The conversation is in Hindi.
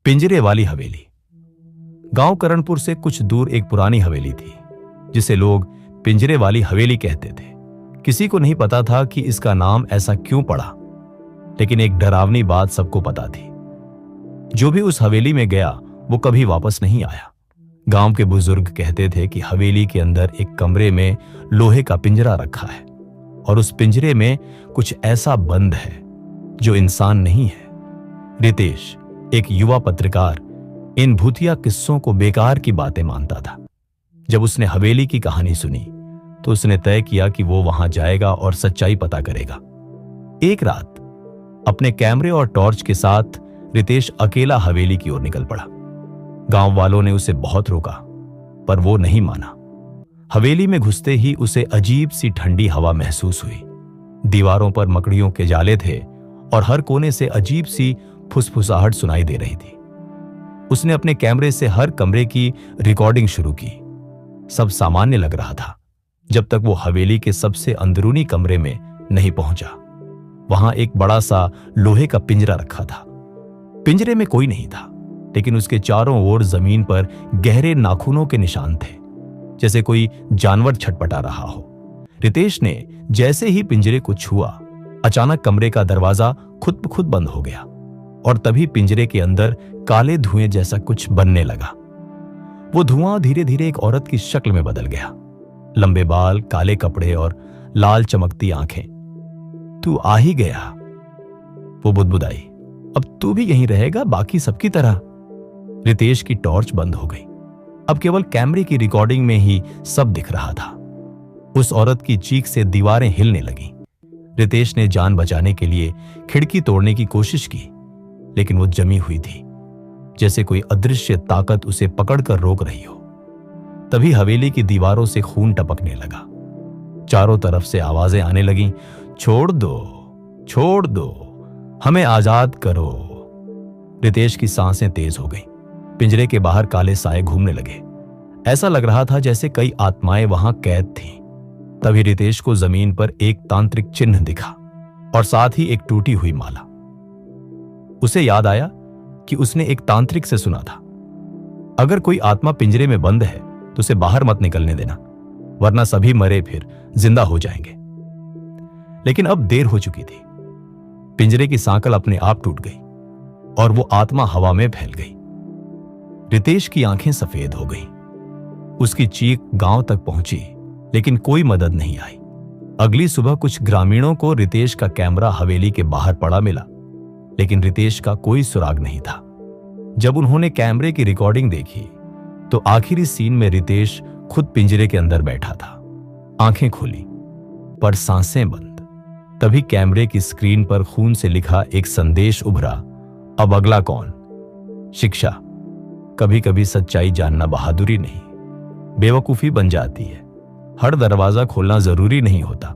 पिंजरे वाली हवेली। गांव करणपुर से कुछ दूर एक पुरानी हवेली थी जिसे लोग पिंजरे वाली हवेली कहते थे। किसी को नहीं पता था कि इसका नाम ऐसा क्यों पड़ा, लेकिन एक डरावनी बात सबको पता थी। जो भी उस हवेली में गया वो कभी वापस नहीं आया। गांव के बुजुर्ग कहते थे कि हवेली के अंदर एक कमरे में लोहे का पिंजरा रखा है और उस पिंजरे में कुछ ऐसा बंद है जो इंसान नहीं है। रितेश, एक युवा पत्रकार, इन भूतिया किस्सों को बेकार की बातें मानता था। जब उसने हवेली की कहानी सुनी तो उसने तय किया कि वो वहां जाएगा और सच्चाई पता करेगा। एक रात अपने कैमरे और टॉर्च के साथ रितेश अकेला हवेली की ओर निकल पड़ा। गांव वालों ने उसे बहुत रोका पर वो नहीं माना। हवेली में घुसते ही उसे अजीब सी ठंडी हवा महसूस हुई। दीवारों पर मकड़ियों के जाले थे और हर कोने से अजीब सी फुसफुसाहट सुनाई दे रही थी। उसने अपने कैमरे से हर कमरे की रिकॉर्डिंग शुरू की। सब सामान्य लग रहा था जब तक वो हवेली के सबसे अंदरूनी कमरे में नहीं पहुंचा। वहां एक बड़ा सा लोहे का पिंजरा रखा था। पिंजरे में कोई नहीं था, लेकिन उसके चारों ओर जमीन पर गहरे नाखूनों के निशान थे, जैसे कोई जानवर छटपटा रहा हो। रितेश ने जैसे ही पिंजरे को छुआ, अचानक कमरे का दरवाजा खुद ब खुद बंद हो गया और तभी पिंजरे के अंदर काले धुएं जैसा कुछ बनने लगा। वो धुआं धीरे धीरे एक औरत की शक्ल में बदल गया। लंबे बाल, काले कपड़े और लाल चमकती आंखें। तू आ ही गया, वो बुदबुदाई। अब तू भी यहीं रहेगा बाकी सबकी तरह। रितेश की टॉर्च बंद हो गई। अब केवल कैमरे की रिकॉर्डिंग में ही सब दिख रहा था। उस औरत की चीख से दीवारें हिलने लगीं। रितेश ने जान बचाने के लिए खिड़की तोड़ने की कोशिश की, लेकिन वो जमी हुई थी, जैसे कोई अदृश्य ताकत उसे पकड़कर रोक रही हो। तभी हवेली की दीवारों से खून टपकने लगा। चारों तरफ से आवाजें आने लगीं, छोड़ दो, छोड़ दो, हमें आजाद करो। रितेश की सांसें तेज हो गईं। पिंजरे के बाहर काले साए घूमने लगे। ऐसा लग रहा था जैसे कई आत्माएं वहां कैद थीं। तभी रितेश को जमीन पर एक तांत्रिक चिन्ह दिखा और साथ ही एक टूटी हुई माला। उसे याद आया कि उसने एक तांत्रिक से सुना था, अगर कोई आत्मा पिंजरे में बंद है तो उसे बाहर मत निकलने देना, वरना सभी मरे फिर जिंदा हो जाएंगे। लेकिन अब देर हो चुकी थी। पिंजरे की सांकल अपने आप टूट गई और वो आत्मा हवा में फैल गई। रितेश की आंखें सफेद हो गईं। उसकी चीख गांव तक पहुंची, लेकिन कोई मदद नहीं आई। अगली सुबह कुछ ग्रामीणों को रितेश का कैमरा हवेली के बाहर पड़ा मिला, लेकिन रितेश का कोई सुराग नहीं था। जब उन्होंने कैमरे की रिकॉर्डिंग देखी तो आखिरी सीन में रितेश खुद पिंजरे के अंदर बैठा था, आंखें खुली पर सांसें बंद। तभी कैमरे की स्क्रीन पर खून से लिखा एक संदेश उभरा, अब अगला कौन? शिक्षा। कभी कभी सच्चाई जानना बहादुरी नहीं, बेवकूफी बन जाती है। हर दरवाजा खोलना जरूरी नहीं होता।